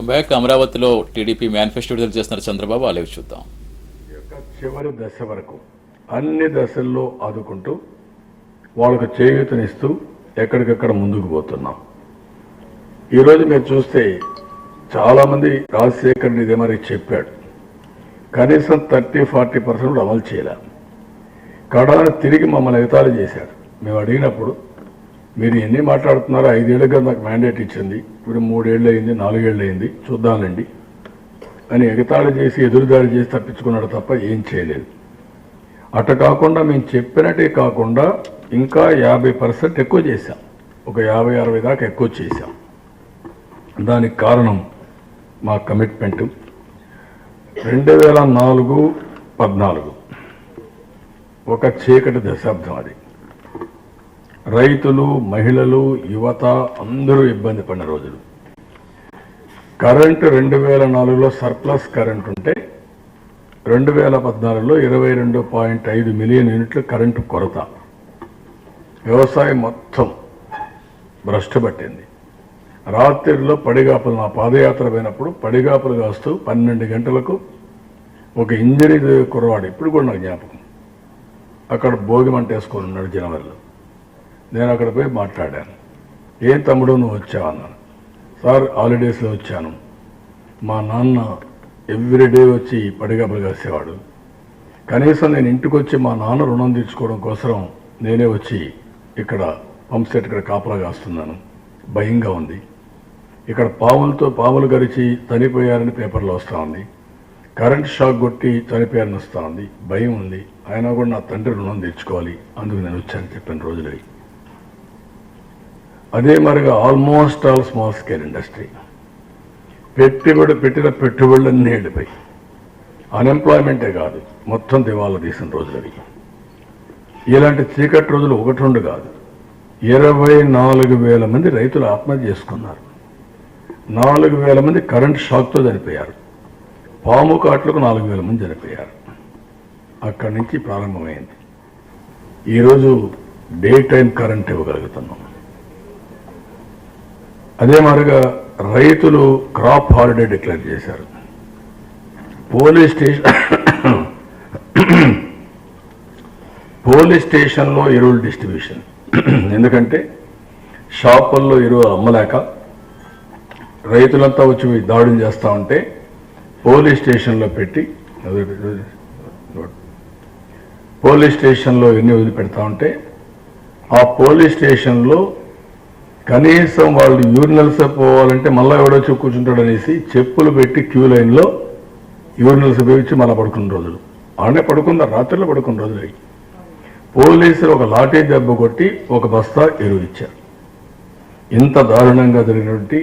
Back అమరావతిలో TDP manifesto విడుదల చేస్తున్నారు చంద్రబాబు. అలాగే చూద్దాం. చివరి దశ వరకు అన్ని దశల్లో ఆదుకుంటూ వాళ్ళకు చేయూతనిస్తూ ఎక్కడికక్కడ ముందుకు పోతున్నాం. ఈరోజు మీరు చూస్తే చాలామంది రాజశేఖర్ ఇదే మరి చెప్పాడు, కనీసం 30-40% కూడా అమలు చేయలే. కడాన తిరిగి మమ్మల్ని ఎగతాళి చేశాడు. మేము అడిగినప్పుడు మీరు ఎన్ని మాట్లాడుతున్నారో, 5 ఏళ్ళుగా నాకు మ్యాండేట్ ఇచ్చింది, ఇప్పుడు 3 ఏళ్ళు అయింది, 4 ఏళ్ళు అయింది, చూద్దామండి అని ఎగతాళి చేసి ఎదురుదాడి చేసి తప్పించుకున్నాడు తప్ప ఏం చేయలేదు. అట కాకుండా మేము చెప్పినట్టే కాకుండా ఇంకా 50% ఎక్కువ చేశాం, ఒక 50-60 దాకా ఎక్కువ చేశాం. దానికి కారణం మా కమిట్మెంట్. 2004-14 ఒక చీకటి దశాబ్దం. అది రైతులు, మహిళలు, యువత అందరూ ఇబ్బంది పడిన రోజులు. కరెంటు 2004లో సర్ప్లస్ కరెంట్ ఉంటే 2014లో 22.5 మిలియన్ యూనిట్లు కరెంటు కొరత. వ్యవసాయం మొత్తం భ్రష్టు పట్టింది. రాత్రిలో పడిగాపులు, నా పాదయాత్ర పోయినప్పుడు పడిగాపులు కాస్తూ 12 గంటలకు ఒక ఇంజరీ కుర్రవాడు, ఇప్పుడు కూడా నాకు జ్ఞాపకం, అక్కడ భోగి మంట వేసుకొని ఉన్నాడు జనవరిలో. నేను అక్కడ పోయి మాట్లాడాను. ఏం తమ్ముడు నువ్వు వచ్చావు అన్నాను. సార్ హాలిడేస్లో వచ్చాను. మా నాన్న ఎవ్రీడే వచ్చి పడిగాపులు కాసేవాడు. కనీసం నేను ఇంటికి వచ్చి మా నాన్న రుణం తీర్చుకోవడం కోసం నేనే వచ్చి ఇక్కడ పంప్ సెట్ ఇక్కడ కాపలా కాస్తున్నాను. భయంగా ఉంది. ఇక్కడ పాములు గరిచి చనిపోయారని పేపర్లో వస్తూ ఉంది, కరెంట్ షాక్ కొట్టి చనిపోయారని వస్తూ ఉంది, భయం ఉంది. అయినా కూడా నా తండ్రి రుణం తీర్చుకోవాలి, అందుకు నేను వచ్చాను చెప్పిన రోజులు. అదే మరిగా almost all small scale industry పెట్టిన పెట్టుబడులన్నీ వెళ్ళిపోయి అన్ఎంప్లాయ్మెంటే కాదు మొత్తం దివాలా తీసిన రోజులు అవి. ఇలాంటి చీకటి రోజులు 1-2 కాదు, 24,000 మంది రైతులు ఆత్మహత్య చేసుకున్నారు. 4,000 మంది కరెంట్ షాక్తో చనిపోయారు. పాము కాట్లకు 4,000 మంది చనిపోయారు. అక్కడి నుంచి ప్రారంభమైంది. ఈరోజు డే టైం కరెంట్ ఇవ్వగలుగుతున్నాం. అదే మాదిరిగా రైతులు క్రాప్ హాలిడే డిక్లేర్ చేశారు. పోలీస్ స్టేషన్లో ఎరువులు డిస్ట్రిబ్యూషన్. ఎందుకంటే షాపుల్లో ఎరువులు అమ్మలేక రైతులంతా వచ్చి దాడులు చేస్తూ ఉంటే పోలీస్ స్టేషన్లో పెట్టి ఎన్ని వదిలిపెడతా ఉంటే ఆ పోలీస్ స్టేషన్లో కనీసం వాళ్ళు యూరినల్స్ పోవాలంటే మళ్ళీ ఎవడొచ్చి కూర్చుంటాడు అనేసి చెప్పులు పెట్టి క్యూ లైన్లో యూరినల్స్ ఉపయోగించి మళ్ళీ పడుకున్న రోజులు. ఆడనే పడుకున్నారు, రాత్రిలో పడుకున్న రోజులు. పోలీసులు ఒక లాఠీ దెబ్బ కొట్టి ఒక బస్తా ఎరువు ఇచ్చారు. ఇంత దారుణంగా జరిగినటువంటి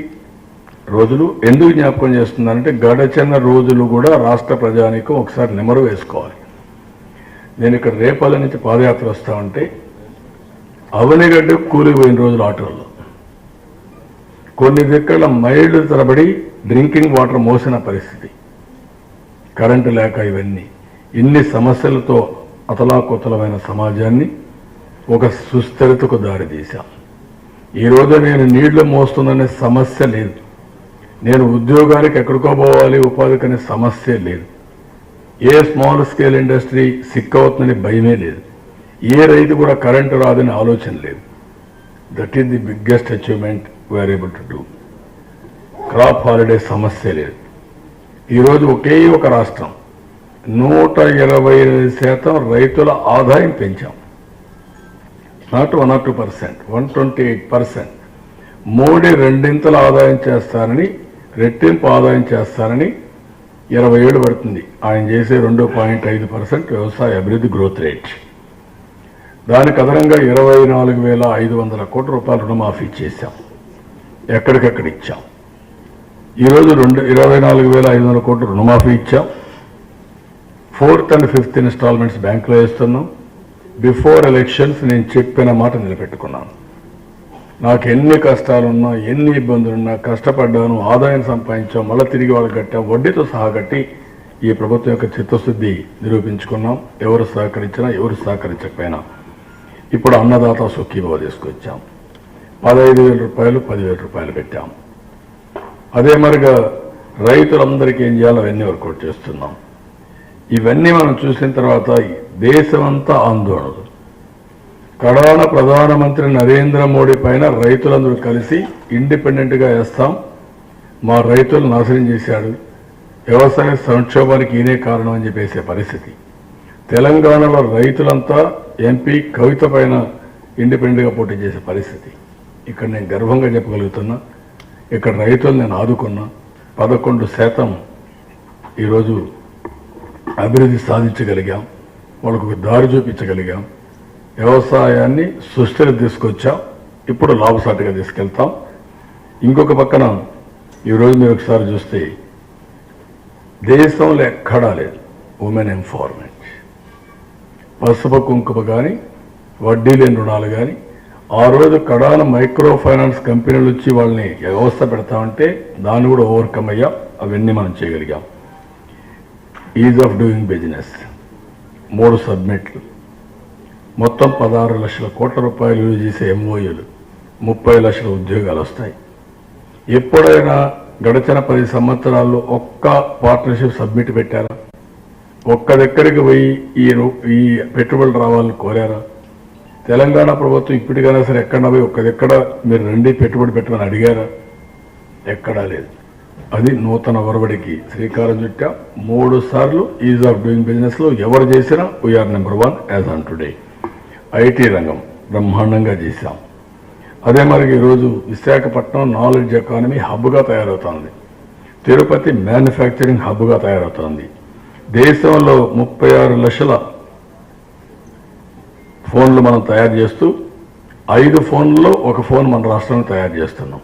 రోజులు ఎందుకు జ్ఞాపకం చేస్తున్నానంటే గడచిన రోజులు కూడా రాష్ట్ర ప్రజానీకం ఒకసారి నెమరు వేసుకోవాలి. నేను ఇక్కడ రేపల్ల నుంచి పాదయాత్ర వస్తా ఉంటే అవనిగడ్డ కూలిపోయిన రోజులు ఆటోల్లో, కొన్ని దిక్కల మైళ్ళు తరబడి డ్రింకింగ్ వాటర్ మోసిన పరిస్థితి, కరెంటు లేక ఇవన్నీ ఇన్ని సమస్యలతో అతలాకుతలమైన సమాజాన్ని ఒక సుస్థిరతకు దారితీశాం. ఈరోజు నేను నీళ్లు మోస్తుందనే సమస్య లేదు, నేను ఉద్యోగానికి ఎక్కడికో పోవాలి ఉపాధికి అనే సమస్య లేదు, a small scale industry sick అవుతుందని భయమే లేదు, ఏ రైతు కూడా కరెంటు రాదని ఆలోచన లేదు. That is the biggest achievement we are able to do. Crop holiday సమస్య లేదు. ఈరోజు ఒకే ఒక రాష్ట్రం 125% రైతుల ఆదాయం పెంచాం. Not 1 or 2%, 128%. మోడీ 2 ఆదాయం చేస్తారని, రెట్టింపు ఆదాయం చేస్తారని 20 ఏళ్ళు పడుతుంది. ఆయన చేసే 2.5% వ్యవసాయ అభివృద్ధి గ్రోత్ రేట్. దానికి అదనంగా 24,500 కోట్ల రూపాయలు రుణమాఫీ చేశాం, ఎక్కడికక్కడ ఇచ్చాం. ఈరోజు 24,500 కోట్ల రుణమాఫీ ఇచ్చాం. 4th and 5th ఇన్స్టాల్మెంట్స్ బ్యాంకులో వేస్తున్నాం. బిఫోర్ ఎలక్షన్స్ నేను చెప్పిన మాట నిలబెట్టుకున్నాను. నాకు ఎన్ని కష్టాలున్నా, ఎన్ని ఇబ్బందులున్నా కష్టపడ్డాను, ఆదాయం సంపాదించాం, మళ్ళీ తిరిగి వాళ్ళకి కట్టాం, వడ్డీతో సహా కట్టి ఈ ప్రభుత్వం యొక్క చిత్తశుద్ధి నిరూపించుకున్నాం. ఎవరు సహకరించినా ఎవరు సహకరించకపోయినా ఇప్పుడు అన్నదాత సుఖీభవ తీసుకొచ్చాం. 15,000 రూపాయలు 10,000 రూపాయలు పెట్టాం. అదే మరిగా రైతులందరికీ ఏం చేయాలో అవన్నీ వర్కౌట్ చేస్తున్నాం. ఇవన్నీ మనం చూసిన తర్వాత దేశమంతా ఆందోళన. కడాన ప్రధానమంత్రి నరేంద్ర మోడీ పైన రైతులందరూ కలిసి ఇండిపెండెంట్గా వేస్తాం, మా రైతులు నాశనం చేశాడు, వ్యవసాయ సంక్షోభానికి ఈయనే కారణం అని చెప్పేసే పరిస్థితి. తెలంగాణలో రైతులంతా ఎంపీ కవిత పైన ఇండిపెండెంట్గా పోటీ చేసే పరిస్థితి. ఇక్కడ నేను గర్వంగా చెప్పగలుగుతున్నా, ఇక్కడ రైతులు నేను ఆదుకున్నా. 11% ఈరోజు అభివృద్ధి సాధించగలిగాం, వాళ్ళకు ఒక దారి చూపించగలిగాం, వ్యవసాయాన్ని సృష్టికి తీసుకొచ్చాం, ఇప్పుడు లాభసాటిగా తీసుకెళ్తాం. ఇంకొక పక్కన ఈరోజు మీరు ఒకసారి చూస్తే దేశంలో ఎక్కడా లేదు ఉమెన్ ఎంపవర్మెంట్. పసుపు కుంకుమ కానీ, వడ్డీ లేని రుణాలు కానీ, ఆ రోజు కడాన మైక్రో ఫైనాన్స్ కంపెనీలు వచ్చి వాళ్ళని వ్యవస్థ పెడతామంటే దాన్ని కూడా ఓవర్కమ్ అయ్యాం. అవన్నీ మనం చేయగలిగాం. ఈజ్ ఆఫ్ డూయింగ్ బిజినెస్ 3 సబ్మిట్లు, మొత్తం 16 లక్షల కోట్ల రూపాయలు యూజ్ చేసే ఎంఓయూలు, 30 లక్షల ఉద్యోగాలు వస్తాయి. ఎప్పుడైనా గడిచిన 10 సంవత్సరాల్లో ఒక్క పార్ట్నర్షిప్ సబ్మిట్ పెట్టారా? ఒక్క దగ్గరికి పోయి ఈ పెట్టుబడులు రావాలని కోరారా? తెలంగాణ ప్రభుత్వం ఇప్పటికైనా సరే ఎక్కడన్నా పోయి ఒక్కదెక్కడ మీరు రండి పెట్టుబడి పెట్టమని అడిగారా? ఎక్కడా లేదు. అది నూతన ఒరవడికి శ్రీకారం చుట్టా. 3 సార్లు ఈజ్ ఆఫ్ డూయింగ్ బిజినెస్లో ఎవరు చేసినా we are number 1 as on today. IT రంగం బ్రహ్మాండంగా చేశాం. అదే మరి ఈరోజు విశాఖపట్నం నాలెడ్జ్ ఎకానమీ హబ్గా తయారవుతోంది, తిరుపతి మ్యానుఫ్యాక్చరింగ్ హబ్గా తయారవుతోంది. దేశంలో 36 లక్షల ఫోన్లు మనం తయారు చేస్తూ 5 ఫోన్లలో ఒక ఫోన్ మన రాష్ట్రంలో తయారు చేస్తున్నాం.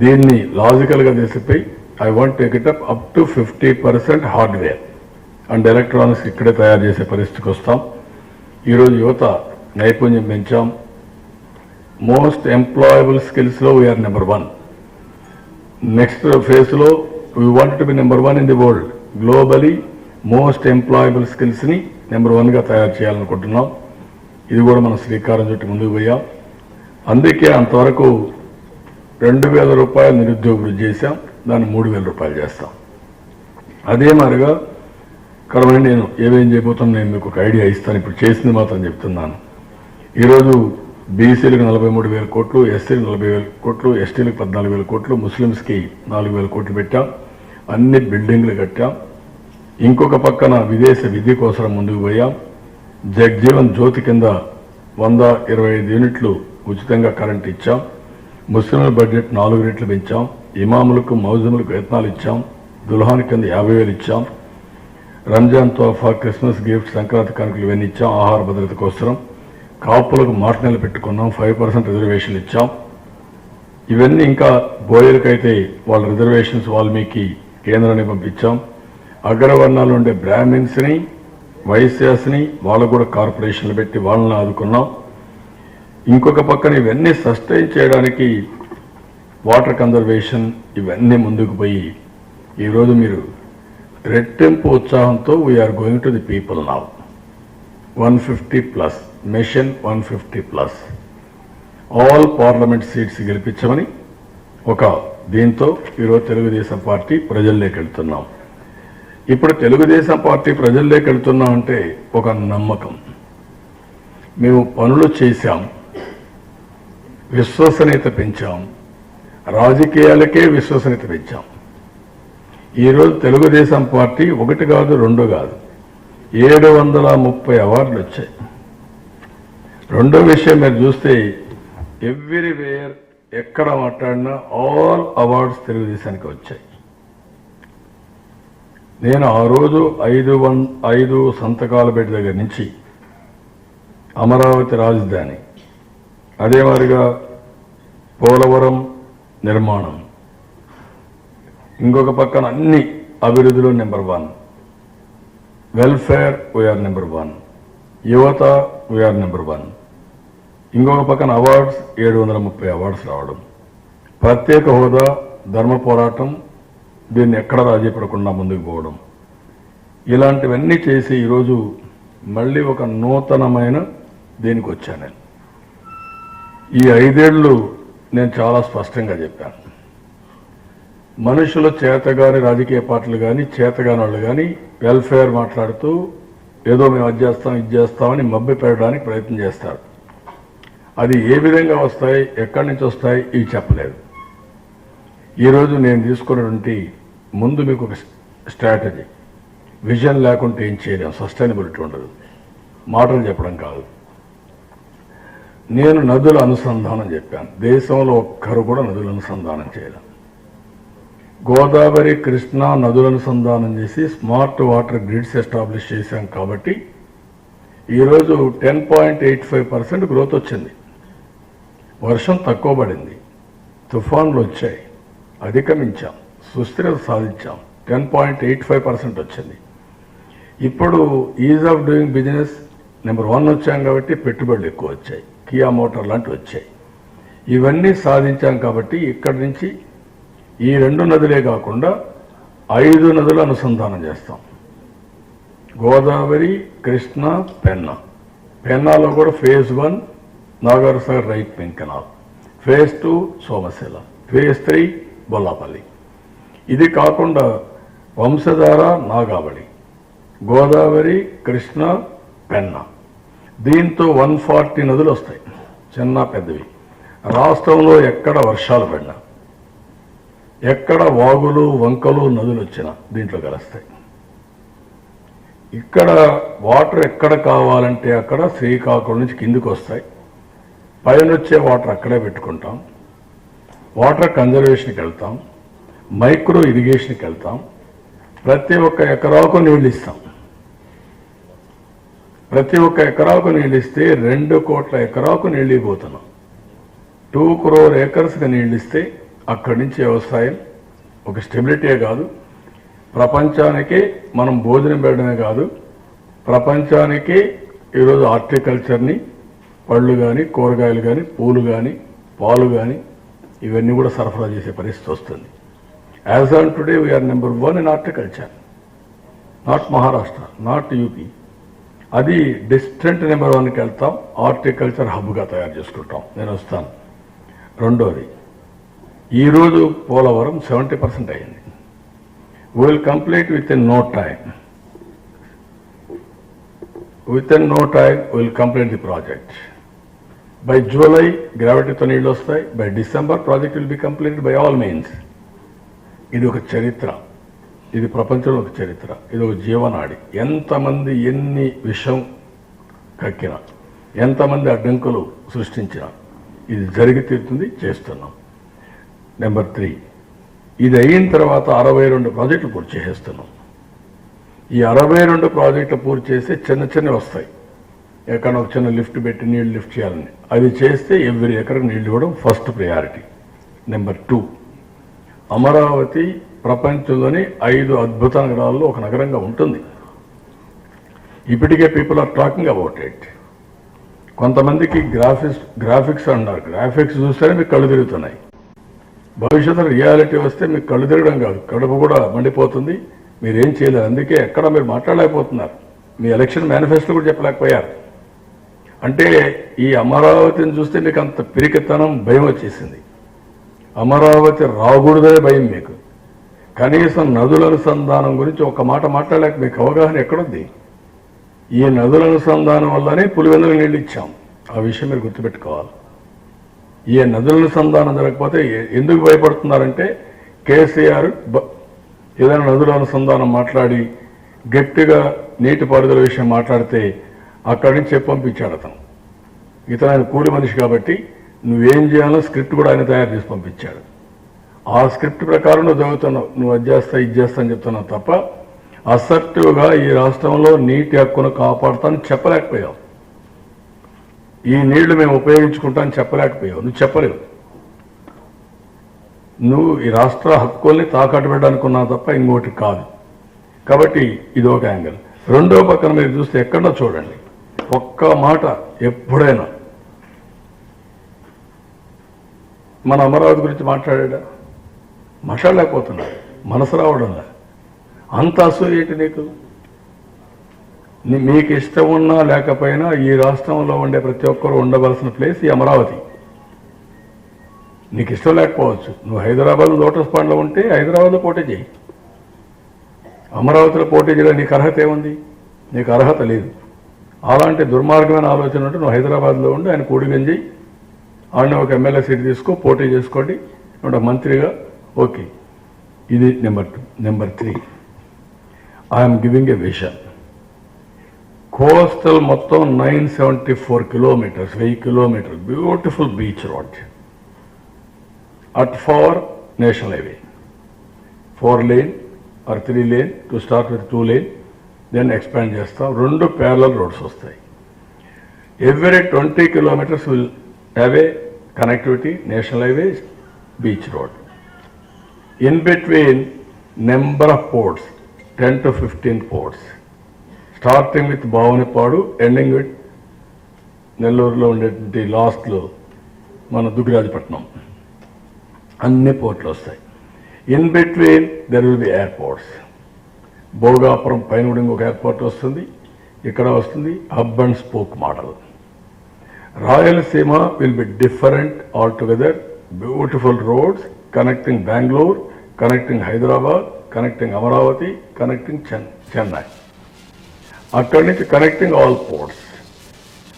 దీన్ని లాజికల్గా తీసిపోయి I want take it up to 50% hardware and electronics ఇక్కడే తయారు చేసే పరిస్థితికి వస్తాం. ఈరోజు యువత నైపుణ్యం పెంచాం. మోస్ట్ ఎంప్లాయబుల్ స్కిల్స్లో వీఆర్ నెంబర్ 1. నెక్స్ట్ ఫేజ్లో we want to be number 1 in the world. Globally most employable స్కిల్స్ని నెంబర్ 1గా తయారు చేయాలనుకుంటున్నాం. ఇది కూడా మనం శ్రీకారం చుట్టి ముందుకు పోయాం. అందుకే అంతవరకు 2,000 రూపాయలు నిరుద్యోగ వృద్ధి చేశాం, దాన్ని 3,000 రూపాయలు చేస్తాం. అదే మాదిరిగా కడమని నేను ఏమేం చేయబోతాను నేను మీకు ఒక ఐడియా ఇస్తాను. ఇప్పుడు చేసింది మాత్రం చెప్తున్నాను. ఈరోజు బీసీలకు 43,000 కోట్లు, ఎస్సీలకు 40,000 కోట్లు, ఎస్టీలకు 14,000 కోట్లు, ముస్లిమ్స్కి 4,000 కోట్లు పెట్టాం. అన్ని బిల్డింగ్లు కట్టాం. ఇంకొక పక్కన విదేశ విద్య కోసం ముందుకు పోయాం. జగ్జీవన్ జ్యోతి కింద 125 యూనిట్లు ఉచితంగా కరెంట్ ఇచ్చాం. ముస్లింల బడ్జెట్ 4 రెట్లు పెంచాం. ఇమాములకు మౌజములకు వేతనాలు ఇచ్చాం. దుల్హాన్ కింద 50,000 ఇచ్చాం. రంజాన్ తోఫా, క్రిస్మస్ గిఫ్ట్, సంక్రాంతి కానుకలు ఇవన్నీ ఇచ్చాం. ఆహార భద్రత కోసం కాపులకు మాట నెల పెట్టుకున్నాం. 5% రిజర్వేషన్లు ఇచ్చాం. ఇవన్నీ ఇంకా బోయలకైతే వాళ్ళ రిజర్వేషన్స్ వాల్మీకి కేంద్రానికి పంపించాం. అగ్రవర్ణాలు ఉండే బ్రాహ్మిన్స్ని, వైశ్యాస్ని వాళ్ళకు కూడా కార్పొరేషన్లు పెట్టి వాళ్ళని ఆదుకున్నాం. ఇంకొక పక్కన ఇవన్నీ సస్టైన్ చేయడానికి వాటర్ కన్జర్వేషన్ ఇవన్నీ ముందుకు పోయి ఈరోజు మీరు రెట్టింపు ఉత్సాహంతో we are going to the people now. 150+ machine 150+. All parliament seats గెలిపించమని ఒక దీంతో ఈరోజు తెలుగుదేశం పార్టీ ప్రజల్లోకి వెళ్తున్నాం. ఇప్పుడు తెలుగుదేశం పార్టీ ప్రజల్లోకి వెళ్తున్నాం అంటే ఒక నమ్మకం. మేము పనులు చేశాం, విశ్వసనీయత పెంచాం, రాజకీయాలకే విశ్వసనీయత పెంచాం. ఈరోజు తెలుగుదేశం పార్టీ 1 కాదు 2 కాదు 730 అవార్డులు వచ్చాయి. రెండో విషయం మీరు చూస్తే ఎవ్రీవేర్ ఎక్కడ మాట్లాడినా ఆల్ అవార్డ్స్ తెలుగుదేశానికి వచ్చాయి. నేను ఆ రోజు 5 సంతకాల బెడ్ దగ్గర నుంచి అమరావతి రాజధాని, అదే మాదిరిగా పోలవరం నిర్మాణం, ఇంకొక పక్కన అన్ని అభివృద్ధిలో నెంబర్ 1, వెల్ఫేర్ వీఆర్ నెంబర్ 1, యువత వీఆర్ నెంబర్ 1, ఇంకొక పక్కన అవార్డ్స్ 730 అవార్డ్స్ రావడం, ప్రత్యేక హోదా, ధర్మ పోరాటం, దీన్ని ఎక్కడ రాజీ పడకుండా ముందుకు పోవడం, ఇలాంటివన్నీ చేసి ఈరోజు మళ్ళీ ఒక నూతనమైన దీనికి వచ్చాను. నేను ఈ 5 ఏళ్ళు నేను చాలా స్పష్టంగా చెప్పాను. మనుషుల చేతగాని రాజకీయ పార్టీలు కానీ చేతగాని వాళ్ళు కానీ వెల్ఫేర్ మాట్లాడుతూ ఏదో మేము అది చేస్తాం ఇది చేస్తామని మభ్య పెట్టడానికి ప్రయత్నం చేస్తారు. అది ఏ విధంగా వస్తాయి, ఎక్కడి నుంచి వస్తాయి, ఇవి చెప్పలేదు. ఈరోజు నేను తీసుకున్నటువంటి ముందు మీకు ఒక స్ట్రాటజీ, విజన్ లేకుంటే ఏం చేయలేం, సస్టైనబిలిటీ ఉండదు. మాటలు చెప్పడం కాదు. నేను నదుల అనుసంధానం చెప్పాను. దేశంలో ఒక్కరు కూడా నదుల అనుసంధానం చేయలేం. గోదావరి, కృష్ణా నదుల అనుసంధానం చేసి స్మార్ట్ వాటర్ గ్రిడ్స్ ఎస్టాబ్లిష్ చేశాం. కాబట్టి ఈరోజు 10.85% గ్రోత్ వచ్చింది. వర్షం తక్కువ పడింది, తుఫాన్లు వచ్చాయి, అధిగమించాం, సుస్థిరత సాధించాం. 10.85% వచ్చింది. ఇప్పుడు is of doing business number 1 వచ్చాం కాబట్టి పెట్టుబడులు ఎక్కువ వచ్చాయి, కియా మోటార్ లాంటివి వచ్చాయి. ఇవన్నీ సాధించాం కాబట్టి ఇక్కడి నుంచి ఈ 2 నదులే కాకుండా 5 నదులు అనుసంధానం చేస్తాం. గోదావరి, కృష్ణ, పెన్నా. పెన్నాలో కూడా phase 1 Nagarjunasagar right main canal, phase 2 Somasila, phase 3 Bollapalli. ఇది కాకుండా వంశధార, నాగావళి, గోదావరి, కృష్ణ, పెన్నా. దీంతో 140 నదులు వస్తాయి, చిన్న పెద్దవి. రాష్ట్రంలో ఎక్కడ వర్షాలు పడినా, ఎక్కడ వాగులు, వంకలు, నదులు వచ్చినా దీంట్లో కలుస్తాయి. ఇక్కడ వాటర్ ఎక్కడ కావాలంటే అక్కడ శ్రీకాకుళం నుంచి కిందికి వస్తాయి. పైన వచ్చే వాటర్ అక్కడే పెట్టుకుంటాం. వాటర్ కన్జర్వేషన్కి వెళ్తాం, మైక్రో ఇరిగేషన్కి వెళ్తాం. ప్రతి ఒక్క ఎకరాకు నీళ్ళు ఇస్తాం. ప్రతి ఒక్క ఎకరాకు నీళ్ళు ఇస్తే 2 కోట్ల ఎకరాకు నీళ్ళు ఇవ్వబోతున్నాం. 2 crore ఏకర్స్కి నీళ్ళు ఇస్తే అక్కడి నుంచి వ్యవసాయం ఒక స్టెబిలిటీ కాదు, ప్రపంచానికే మనం భోజనం పెట్టడమే కాదు, ప్రపంచానికే ఈరోజు హార్టికల్చర్ని, పళ్ళు కానీ, కూరగాయలు కానీ, పూలు కానీ, పాలు కానీ ఇవన్నీ కూడా సరఫరా చేసే పరిస్థితి వస్తుంది. As on today we are number 1 in horticulture, not Maharashtra, not UP. అది డిస్టెంట్ నెంబర్ 1కి వెళ్తాం. హార్టికల్చర్ హబ్గా తయారు చేసుకుంటాం. నేను వస్తాను. రెండోది, ఈరోజు పోలవరం 70% అయింది. Will complete within no time. Within no time will complete the project. By July గ్రావిటీతో నీళ్ళు వస్తాయి. By December project will be completed by all means. ఇది ఒక చరిత్ర, ఇది ప్రపంచంలో ఒక చరిత్ర, ఇది ఒక జీవనాడి. ఎంతమంది ఎన్ని విషం కక్కినా, ఎంతమంది అడ్డంకులు సృష్టించినా ఇది జరిగి తీరుతుంది, చేస్తున్నాం. నెంబర్ 3, ఇది అయిన తర్వాత 62 ప్రాజెక్టులు పూర్తి చేసేస్తున్నాం. ఈ 62 ప్రాజెక్టులు పూర్తి చేస్తే చిన్న చిన్నవి వస్తాయి. ఎక్కడ ఒక చిన్న లిఫ్ట్ పెట్టి నీళ్ళు లిఫ్ట్ చేయాలని, అది చేస్తే ఎవ్రీ ఎకరకు నీళ్ళు ఇవ్వడం ఫస్ట్ ప్రయారిటీ. నెంబర్ 2, అమరావతి ప్రపంచంలోని 5 అద్భుత నగరాల్లో ఒక నగరంగా ఉంటుంది. ఇప్పటికే people are talking about it. కొంతమందికి గ్రాఫిక్స్ అన్నారు. గ్రాఫిక్స్ చూస్తేనే మీకు కళ్ళు తిరుగుతున్నాయి. భవిష్యత్తులో రియాలిటీ వస్తే మీకు కళ్ళు తిరగడం కాదు, కడుపు కూడా మండిపోతుంది. మీరేం చేయలేరు. అందుకే ఎక్కడ మీరు మాట్లాడలేకపోతున్నారు. మీ ఎలక్షన్ మేనిఫెస్టో కూడా చెప్పలేకపోయారు. అంటే ఈ అమరావతిని చూస్తే మీకు అంత పిరికితనం, భయం వచ్చేసింది. అమరావతి రాకూడదనే భయం మీకు. కనీసం నదుల అనుసంధానం గురించి ఒక మాట మాట్లాడలేక మీకు అవగాహన ఎక్కడుంది? ఈ నదుల అనుసంధానం వల్లనే పులివెందులకు నీళ్ళు ఇచ్చాం. ఆ విషయం మీరు గుర్తుపెట్టుకోవాలి. ఈ నదుల అనుసంధానం జరగకపోతే ఎందుకు భయపడుతున్నారంటే, కేసీఆర్ ఏదైనా నదుల అనుసంధానం మాట్లాడి గట్టిగా నీటిపారుదల విషయం మాట్లాడితే అక్కడి నుంచి పంపించాడు అతను. ఇతను ఆయన కూలి మనిషి కాబట్టి నువ్వేం చేయాలో స్క్రిప్ట్ కూడా ఆయన తయారు చేసి పంపించాడు. ఆ స్క్రిప్ట్ ప్రకారం నువ్వు చదువుతున్నావు, నువ్వు అది చేస్తా ఇది చేస్తా అని చెప్తున్నావు తప్ప అసర్టివ్గా ఈ రాష్ట్రంలో నీటి హక్కును కాపాడుతానని చెప్పలేకపోయావు. ఈ నీళ్లు మేము ఉపయోగించుకుంటామని చెప్పలేకపోయావు. నువ్వు చెప్పలేవు. నువ్వు ఈ రాష్ట్ర హక్కుల్ని తాకట్టు పెట్టడానుకున్నావు తప్ప ఇంకోటి కాదు. కాబట్టి ఇది ఒక యాంగిల్. రెండో పక్కన మీరు చూస్తే ఎక్కడో చూడండి, ఒక్క మాట ఎప్పుడైనా మన అమరావతి గురించి మాట్లాడా? మాట్లాడలేకపోతున్నాడు. మనసు రావడంలా. అంత అసూయ ఏంటి నీకు? మీకు ఇష్టం ఉన్నా లేకపోయినా ఈ రాష్ట్రంలో ఉండే ప్రతి ఒక్కరు ఉండవలసిన ప్లేస్ ఈ అమరావతి. నీకు ఇష్టం లేకపోవచ్చు, నువ్వు హైదరాబాద్ లోటస్ పాండ్లో ఉంటే హైదరాబాద్లో పోటీ చేయి. అమరావతిలో పోటీ చేయడానికి నీకు అర్హత ఏముంది? నీకు అర్హత లేదు. అలాంటి దుర్మార్గమైన ఆలోచన ఉంటే నువ్వు హైదరాబాద్లో ఉండి ఆయన కూడిగంజి ఆయన ఒక ఎమ్మెల్యే సీట్ తీసుకో, పోటీ చేసుకోండి, ఒక మంత్రిగా. ఓకే, ఇది number 2. Number 3, I'm giving a vision. Coastal మొత్తం 974 kilometres, 1000 kilometres, beautiful beach road at far national highway, 4 lane or 3 lane to start with 2 lane, then expand చేస్తాం. 2 parallel రోడ్స్ వస్తాయి. Every 20 kilometers will have a connectivity, national highway, beach road. In between number of ports, 10 to 15 ports, starting with Bhavanapadu, ending with నెల్లూరులో ఉండేటువంటి లాస్ట్లో మన దుగ్గిరాజపట్నం, అన్ని పోర్ట్లు వస్తాయి. In between there will be airports. Bhogapuram పైన ఒక ఎయిర్పోర్ట్ వస్తుంది, ఇక్కడ వస్తుంది. Hub and spoke model. Rayalaseema will be different all together. Beautiful roads connecting Bengaluru, connecting Hyderabad, connecting Amaravati, connecting Chennai. అక్కడి నుంచి connecting all ports.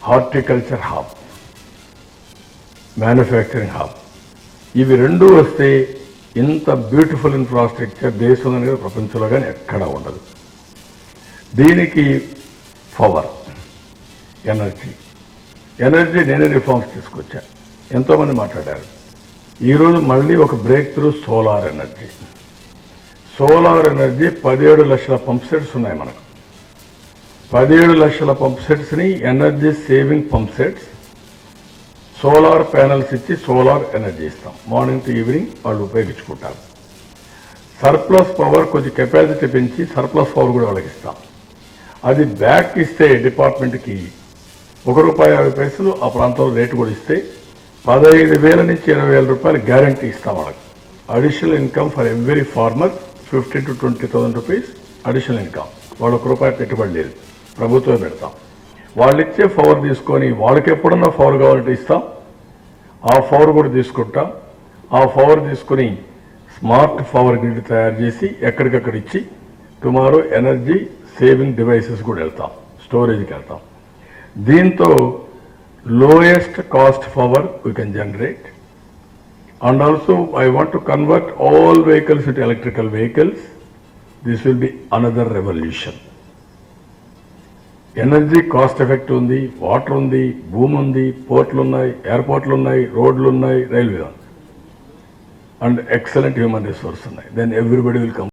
Horticulture hub, manufacturing hub. ఇవి 2 వస్తే ఇంత బ్యూటిఫుల్ ఇన్ఫ్రాస్ట్రక్చర్ దేశంలో కానీ ప్రపంచంలో కానీ ఎక్కడా ఉండదు. దీనికి పవర్, ఎనర్జీ నేనే రిఫార్మ్స్ తీసుకొచ్చాను. ఎంతోమంది మాట్లాడారు. ఈరోజు మళ్ళీ ఒక breakthrough solar energy. Solar energy 17 లక్షల పంప్ సెట్స్ ఉన్నాయి మనకు. 17 లక్షల పంప్ సెట్స్ని energy saving pump sets, solar panels ఇచ్చి సోలార్ ఎనర్జీ ఇస్తాం. మార్నింగ్ టు ఈవినింగ్ వాళ్ళు ఉపయోగించుకుంటారు. సర్ప్లస్ పవర్ కొంచెం కెపాసిటీ పెంచి సర్ప్లస్ పవర్ కూడా వాళ్ళకి ఇస్తాం. అది బ్యాక్ ఇస్తే డిపార్ట్మెంట్కి ₹1.50 ఆ ప్రాంతంలో రేటు కూడా ఇస్తే 15,000 నుంచి 20,000 రూపాయలు గ్యారంటీ ఇస్తాం వాళ్ళకి. Additional income for every farmer 15,000 to 20,000 rupees additional income. వాళ్ళు ₹1 పెట్టుబడి లేదు, ప్రభుత్వమే పెడతాం. వాళ్ళు ఇచ్చే పవర్ తీసుకొని వాళ్ళకి ఎప్పుడన్నా పవర్ కావాలంటే ఇస్తాం. ఆ పవర్ కూడా తీసుకుంటాం. ఆ పవర్ తీసుకుని స్మార్ట్ పవర్ గ్రిడ్ తయారు చేసి ఎక్కడికక్కడ ఇచ్చి టుమారో ఎనర్జీ సేవింగ్ డివైసెస్ కూడా వెళ్తాం, స్టోరేజ్కి వెళ్తాం. దీంతో lowest cost power we can generate. And also I want to convert all vehicles into electrical vehicles. This will be another revolution. Energy cost effect ఉంది, water ఉంది, భూమి ఉంది, పోర్ట్లు ఉన్నాయి, ఎయిర్పోర్ట్లు ఉన్నాయి, రోడ్లు ఉన్నాయి, రైల్వే ఉంది, అండ్ ఎక్సలెంట్ హ్యూమన్ రిసోర్స్ ఉన్నాయి. Then everybody will come.